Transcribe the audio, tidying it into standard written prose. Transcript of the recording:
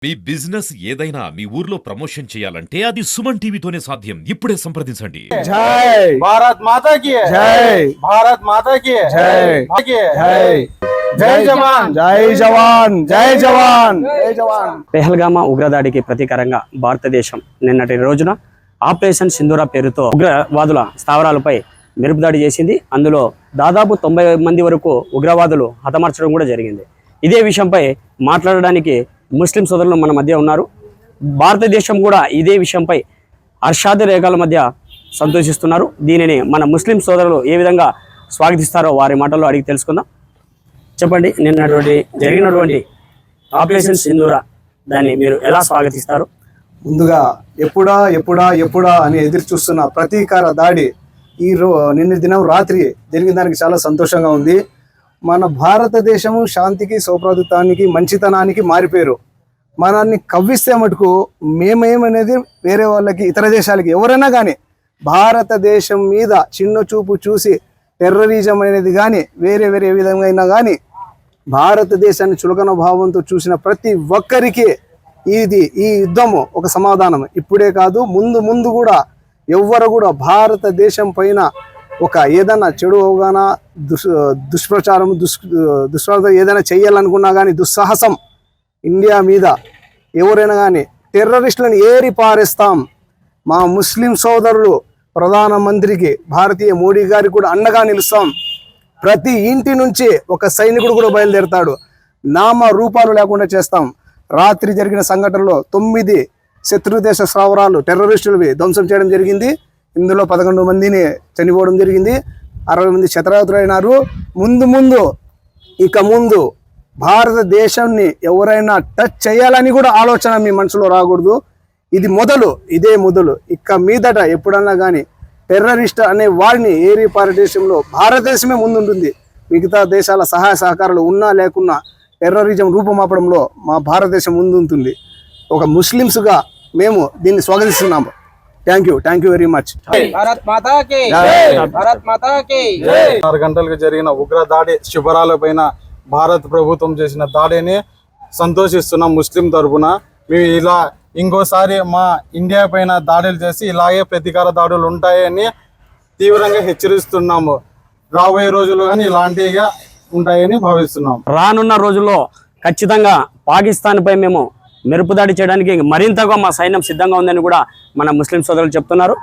మీ business ఏదైనా మీ ఊర్లో promotion చేయాలంటే అది సుమన్ టీవీతోనే సాధ్యం. ఇప్పుడే సంప్రదించండి. జై భారత్ మాతా కి జై, భారత్ మాతా కి జై, జై జై జవాన్, జై జవాన్, జై జవాన్, జై జవాన్. పెహల్గామా ఉగ్రదాడికి ప్రతీకారంగా భారతదేశం నిన్నటి రోజున ఆపరేషన్ సింధూర పేరుతో ఉగ్రవాదుల స్థావరాలపై మెరుపుదాడి చేసింది. అందులో దాదాపు 90 మంది వరకు ఉగ్రవాదులు హతమార్చడం కూడా జరిగింది. ఇదే విషయంపై మాట్లాడడానికి ముస్లిం సోదరులు మన మధ్య ఉన్నారు. భారతదేశం కూడా ఇదే విషయంపై హర్షాది రేఖల మధ్య సంతోషిస్తున్నారు. దీనిని మన ముస్లిం సోదరులు ఏ విధంగా స్వాగతిస్తారో వారి మాటల్లో అడిగి తెలుసుకుందాం. చెప్పండి, నిన్నటువంటి జరిగినటువంటి ఆపరేషన్ సింధూర దాన్ని మీరు ఎలా స్వాగతిస్తారు? ముందుగా ఎప్పుడా ఎప్పుడా ఎప్పుడా అని ఎదురు చూస్తున్న ప్రతీకార దాడి నిన్న దినం రాత్రి జరిగిన దానికి చాలా సంతోషంగా ఉంది. మన భారతదేశము శాంతికి, సౌభ్రాతృత్వానికి, మంచితనానికి మారిపోయారు. మనల్ని కవ్విస్తే మటుకు మేమేమనేది వేరే వాళ్ళకి, ఇతర దేశాలకి ఎవరైనా కానీ భారతదేశం మీద చిన్న చూపు చూసి టెర్రరిజం అనేది కానీ వేరే ఏ విధంగా అయినా కానీ భారతదేశాన్ని చులకన భావంతో చూసిన ప్రతి ఒక్కరికి ఈ యుద్ధము ఒక సమాధానం. ఇప్పుడే కాదు, ముందు కూడా ఎవ్వరు కూడా భారతదేశం పైన ఒక ఏదైనా చెడు అవగాహన, దుష్ప్రచారం, దుష్ప్రచారం ఏదైనా చేయాలనుకున్నా కానీ, దుస్సాహసం ఇండియా మీద ఎవరైనా కానీ టెర్రరిస్టులను ఏరి పారేస్తాం. మా ముస్లిం సోదరులు ప్రధానమంత్రికి, భారతీయ మోడీ గారికి కూడా అండగా నిలుస్తాం. ప్రతి ఇంటి నుంచి ఒక సైనికుడు కూడా బయలుదేరుతాడు. నామ రూపాలు లేకుండా చేస్తాం. రాత్రి జరిగిన సంఘటనలో 9 శత్రుదేశ స్థావరాలు టెర్రరిస్టులవి ధ్వంసం చేయడం జరిగింది. ఇందులో 11 మందిని చనిపోవడం జరిగింది. 60 మంది శతరాహతులైనారు. ముందు భారతదేశాన్ని ఎవరైనా టచ్ చేయాలని కూడా ఆలోచన మీ మనసులో రాకూడదు. ఇదే మొదలు. ఇక మీదట ఎప్పుడన్నా కానీ టెర్రరిస్ట్ అనే వాడిని ఏరి భారతదేశంలో భారతదేశమే ముందుంటుంది. మిగతా దేశాల సహాయ సహకారాలు ఉన్నా లేకున్నా టెర్రరిజం రూపుమాపడంలో మా భారతదేశం ముందుంటుంది. ఒక ముస్లిమ్స్గా మేము దీన్ని స్వాగతిస్తున్నాము. Thank you very much. Bharat Mata కి భారత్ మాతా కి 6 గంటలకు జరిగిన ఉగ్ర దాడి శిబిరాల పైన భారత ప్రభుత్వం చేసిన దాడిని సంతోషిస్తున్నాం. ముస్లిం తరఫున మేము ఇలా ఇంకోసారి మా ఇండియా పైన దాడులు చేసి ఇలాగే ప్రతీకార దాడులు ఉంటాయని తీవ్రంగా హెచ్చరిస్తున్నాము. రాబోయే రోజులు కానీ ఇలాంటివిగా ఉంటాయని భావిస్తున్నాం. రానున్న రోజుల్లో ఖచ్చితంగా పాకిస్తాన్ పై మేము మెరుపుదాడి చేయడానికి మరింతగా మా సైన్యం సిద్ధంగా ఉందని కూడా మన ముస్లిం సోదరులు చెప్తున్నారు.